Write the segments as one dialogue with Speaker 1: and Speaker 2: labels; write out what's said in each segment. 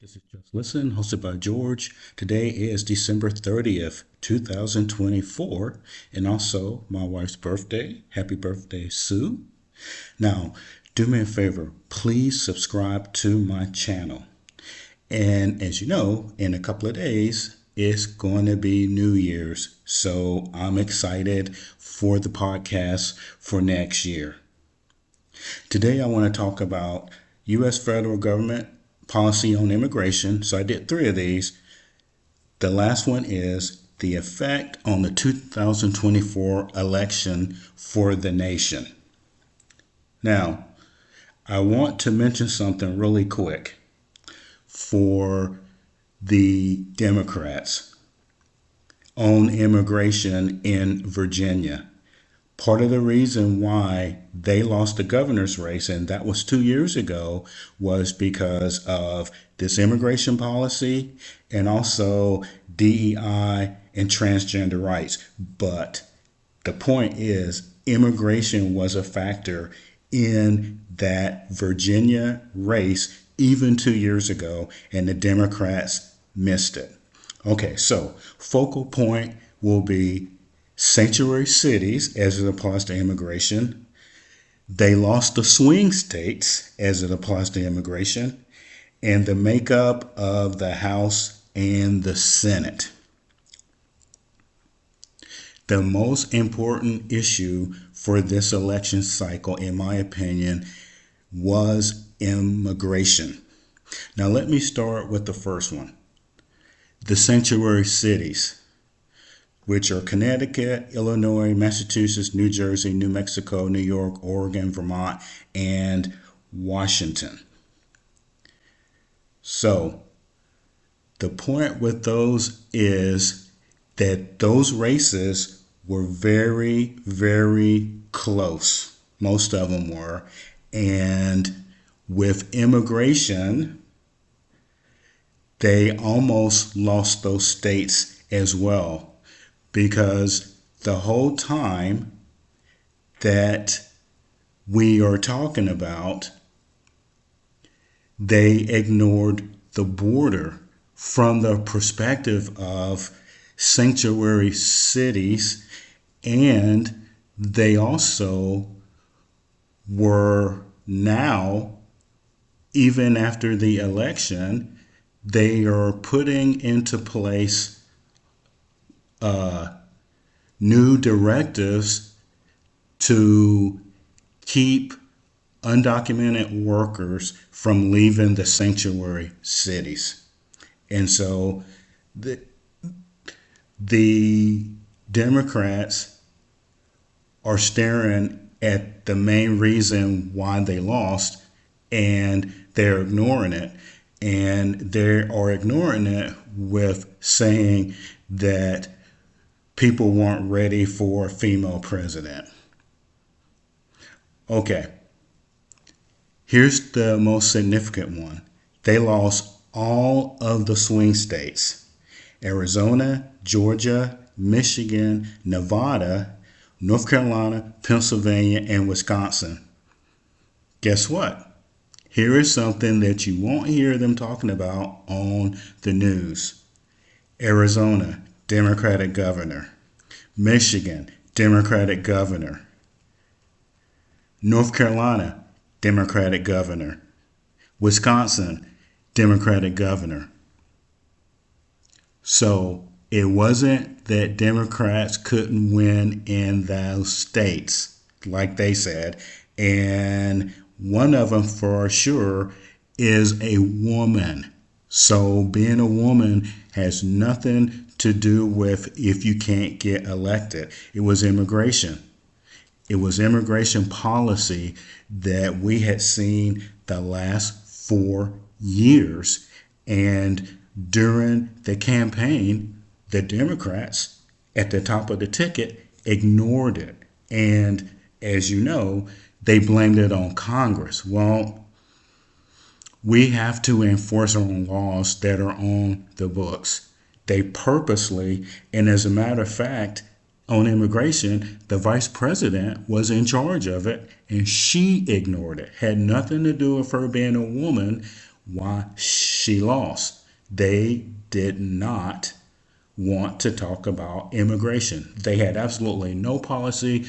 Speaker 1: This is Just Listen, hosted by George. Today is December 30th, 2024, and also my wife's birthday. Happy birthday, Sue. Now, do me a favor, please subscribe to my channel. And as you know, in a couple of days, it's going to be New Year's. So I'm excited for the podcast for next year. Today, I want to talk about U.S. federal government policy on immigration. So I did three of these. The last one is the effect on the 2024 election for the nation. Now, I want to mention something really quick for the Democrats on immigration in Virginia. Part of the reason why they lost the governor's race, and that was 2 years ago, was because of this immigration policy and also DEI and transgender rights. But the point is, immigration was a factor in that Virginia race even 2 years ago, and the Democrats missed it. Okay, so focal point will be sanctuary cities as it applies to immigration. They lost the swing states as it applies to immigration, and the makeup of the House and the Senate. The most important issue for this election cycle, in my opinion, was immigration. Now, let me start with the first one, the sanctuary cities, which are Connecticut, Illinois, Massachusetts, New Jersey, New Mexico, New York, Oregon, Vermont, and Washington. So the point with those is that those races were very, very close. Most of them were. And with immigration, they almost lost those states as well, because the whole time that we are talking about, they ignored the border from the perspective of sanctuary cities, and they also were now, even after the election, they are putting into place new directives to keep undocumented workers from leaving the sanctuary cities. And so the Democrats are staring at the main reason why they lost, and they're ignoring it. And they are ignoring it with saying that people weren't ready for a female president. Okay, here's the most significant one. They lost all of the swing states: Arizona, Georgia, Michigan, Nevada, North Carolina, Pennsylvania, and Wisconsin. Guess what? Here is something that you won't hear them talking about on the news. Arizona, Democratic governor. Michigan, Democratic governor. North Carolina, Democratic governor. Wisconsin, Democratic governor. So it wasn't that Democrats couldn't win in those states, like they said. And one of them for sure is a woman. So being a woman has nothing to do with if you can't get elected. It was immigration. It was immigration policy that we had seen the last 4 years. And during the campaign, the Democrats at the top of the ticket ignored it. And as you know, they blamed it on Congress. Well, we have to enforce our own laws that are on the books. They purposely, and as a matter of fact, on immigration, the vice president was in charge of it, and she ignored it. Had nothing to do with her being a woman. Why? she lost. They did not want to talk about immigration. They had absolutely no policy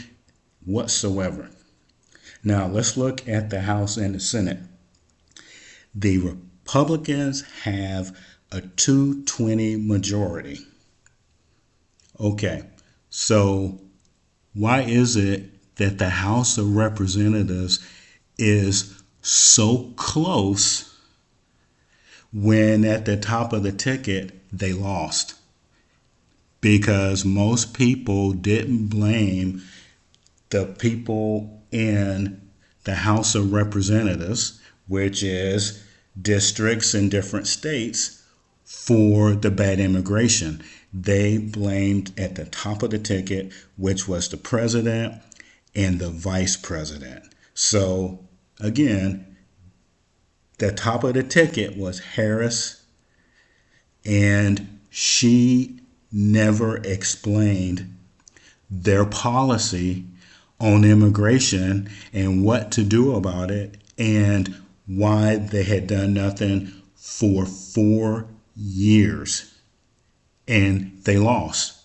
Speaker 1: whatsoever. Now let's look at the House and the Senate. The Republicans have a 220 majority. Okay, so why is it that the House of Representatives is so close when at the top of the ticket they lost? Because most people didn't blame the people in the House of Representatives, which is districts in different states, for the bad immigration. They blamed at the top of the ticket, which was the president and the vice president. So again, the top of the ticket was Harris, and she never explained their policy on immigration and what to do about it and why they had done nothing for 4 years. And they lost.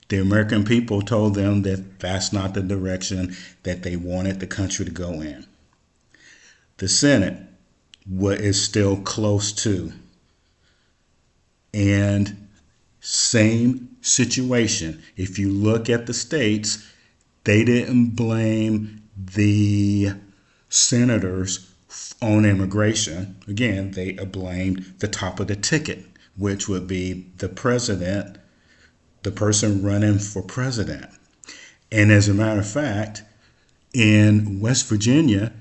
Speaker 1: The American people told them that that's not the direction that they wanted the country to go in. The Senate is still close to. And same situation. If you look at the states, they didn't blame the senators on immigration. Again, they blamed the top of the ticket, which would be the president, the person running for president. And as a matter of fact, in West Virginia,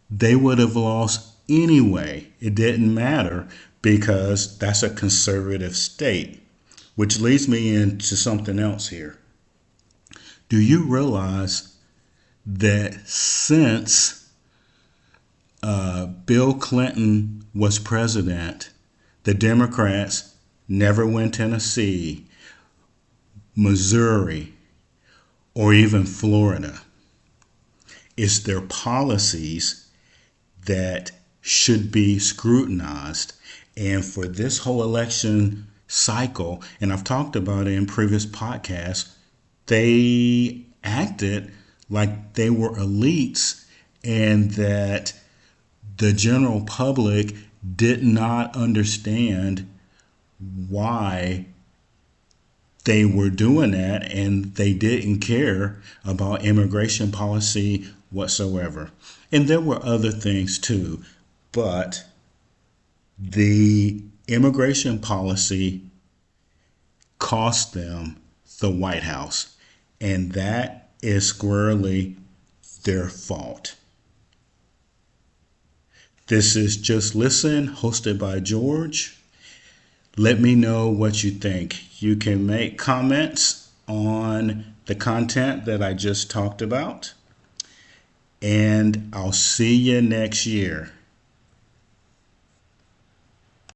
Speaker 1: they would have lost anyway. It didn't matter because that's a conservative state. Which leads me into something else here. Do you realize that since Bill Clinton was president, the Democrats never went Tennessee, Missouri, or even Florida? It's their policies that should be scrutinized. And for this whole election cycle, and I've talked about it in previous podcasts, they acted like they were elites and that the general public did not understand why they were doing that, and they didn't care about immigration policy whatsoever. And there were other things too, but the immigration policy cost them the White House, and that is squarely their fault. This is Just Listen, hosted by George. Let me know what you think. You can make comments on the content that I just talked about, and I'll see you next year.